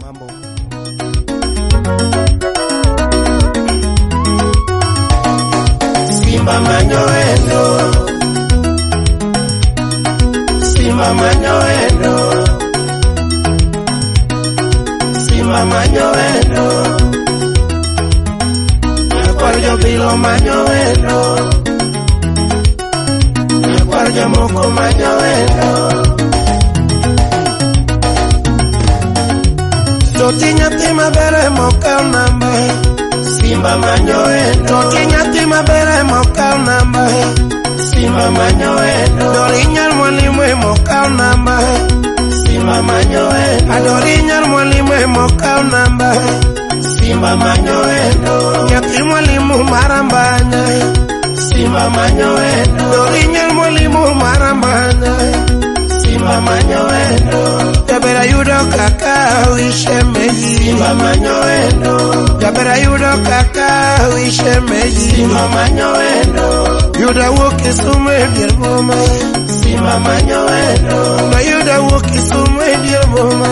mambo. Simba manyoendo, Simba manyoendo, Simba manyoendo, Nakuarjo bilo manyoendo, Nakuarjo moko manyoendo. Toti nyathi mabere mokao namba, Simba manyoendo. Toti nyathi mabere mokao namba, Simba manyoendo. Adorinyal mwalimu mokao namba, Simba manyoendo. Adorinyal mwalimu mokao namba, Simba manyoendo. Nyathi mwalimu marambanya, Simba manyoendo. Adorinyal mwalimu marambanya, Simba manyoendo. Jabera yudo kaka wishemeji, Simba manyoendo. Jabera yudo kaka wishemeji, Simba manyoendo. Yuda woki sume dirboma, Simba manyoendo. Na yuda woki sume dirboma,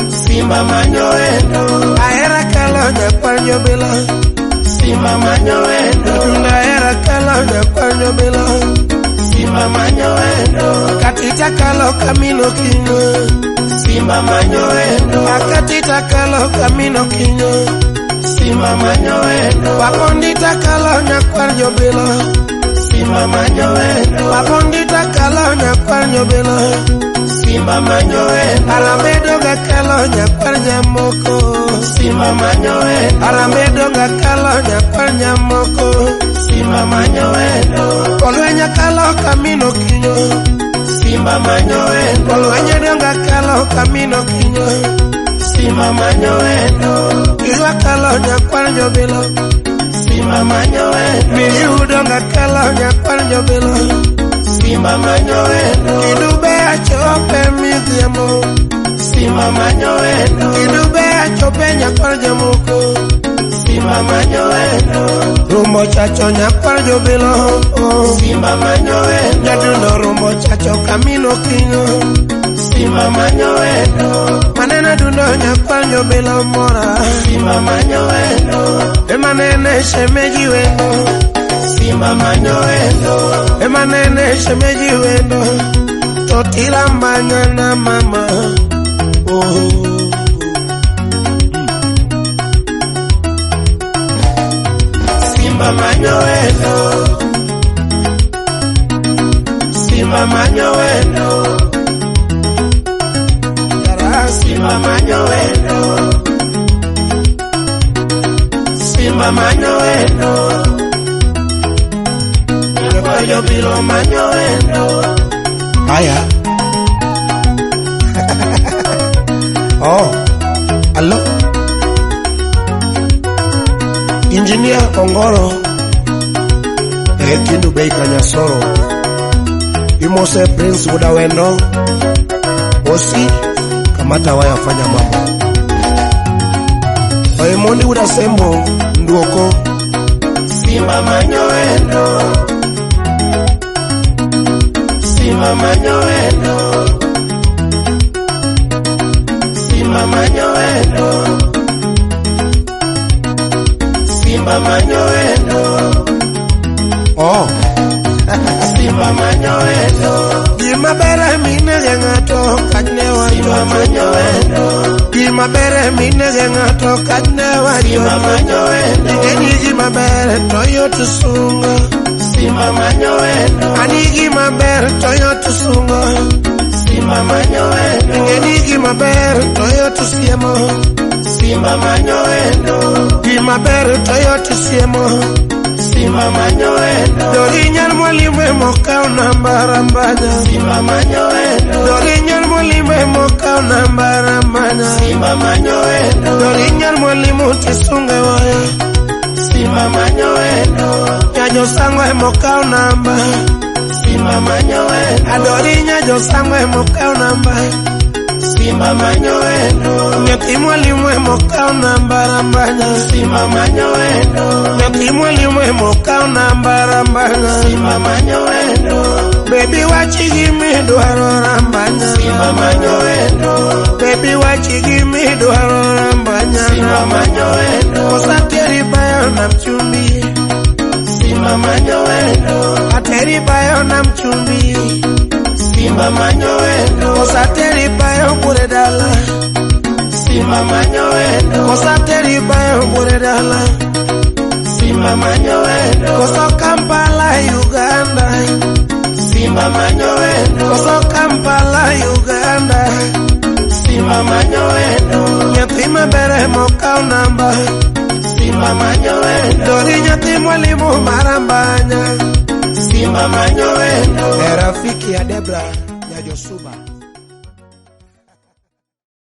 Simba manyoendo. Aera kala nyakuarjo bila, Simba manyoendo. Aera kala nyakuarjo bila, Simba manyoendo. Katita kalo kamino kinyo, Simba manyoendo. Akatita kalo kamino kinyo, Simba manyoendo. Wapondita kalo nyakuarjo bila, Simba manyoendo. Wapondita kalo nyakuarjo bila, Simba manyoendo. Aramedo ga kalo nyakuarjo moko, Simba manyoendo. Aramedo ga kalo nyakuarjo moko, Simba manyoendo. Kolwenya kalo kamino kinyo, Simba manyoendo. Kolwenya donga kalo kamino kinyo, Simba manyoendo. Iwa kalo nyakuarjo bila, Simba manyoendo. Miyudonga kalo nyakuarjo bila, Simba manyoendo. Kidube achope midhiamo, Simba manyoendo. Kidube achope nyakuarjo moko, Simba manyoendo. Rumbo chacho nyakuarjo bila, Simba manyoendo. Nyadundo rumbo chacho kamino kinyo, Simba manyoendo. Manena dundo nyakuarjo bila mora, Simba manyoendo. Emanene shemeji wendo, Simba manyoendo. Emanene shemeji wendo, totila mbanya na mama, Simba manyoendo, Simba manyoendo. Simba manyoendo, Simba manyoendo. Nakuarjo bilo manyoendo. Haya. Oh, hello. Engineer Ongoro, Kindu Bei Kanyasoro, Imose Prince Mudawendo, Osi Kamata waya fanya mambo. Oimondi udasembo nduoko, Simba manyoendo, Simba manyoendo. Simba manyoendo, Simba manyoendo. oh, Simba manyoendo. gima bere mine gengato kanyewa, Simba manyoendo. gima bere mine gengato kanyewa, Simba manyoendo. Ngeni gima bere toyo tusunga, Simba manyoendo. ani gima bere toyo tusunga, Simba manyoendo. Ngeni gima bere toyo tusiemo, Simba manyoendo. gima bere toyo tusiemo. Simba manyoendo. Dorinyal mwalimu mokao namba rambanya, Simba manyoendo. Dorinyal mwalimu mokao namba rambanya, Simba manyoendo. Dorinyal mwalimu tisunge waya, Simba manyoendo. Nyajo sangwe mokao namba, Simba manyoendo. Adorinya jo sangwe mokao namba, Simba manyoendo. Nyathi mwalimu mokao namba rambanya, Simba manyoendo. Nyathi mwalimu mokao namba rambanya, Simba manyoendo. Baby wachi gimi dwaro rambanya. Simba manyo endo. Baby wachi gimi dwaro rambanya. Simba manyo endo. Kosateri bayo na mchumbi. Simba manyo endo. Ateri bayo na mchumbi. Simba manyo endo. Kosateri bayo bure dala. Simba manyo endo. Kosateri bayo bure dala. Simba manyo endo. Koso Kampala Uganda. Simba manyo endo. Koso Kampala Uganda. Simba manyo endo. Nyathi mabere mokao namba. Simba manyo endo. Dori nyathi mwalimu marambanya. Simba manyo endo. Rafiki ya Debra ya Josuba.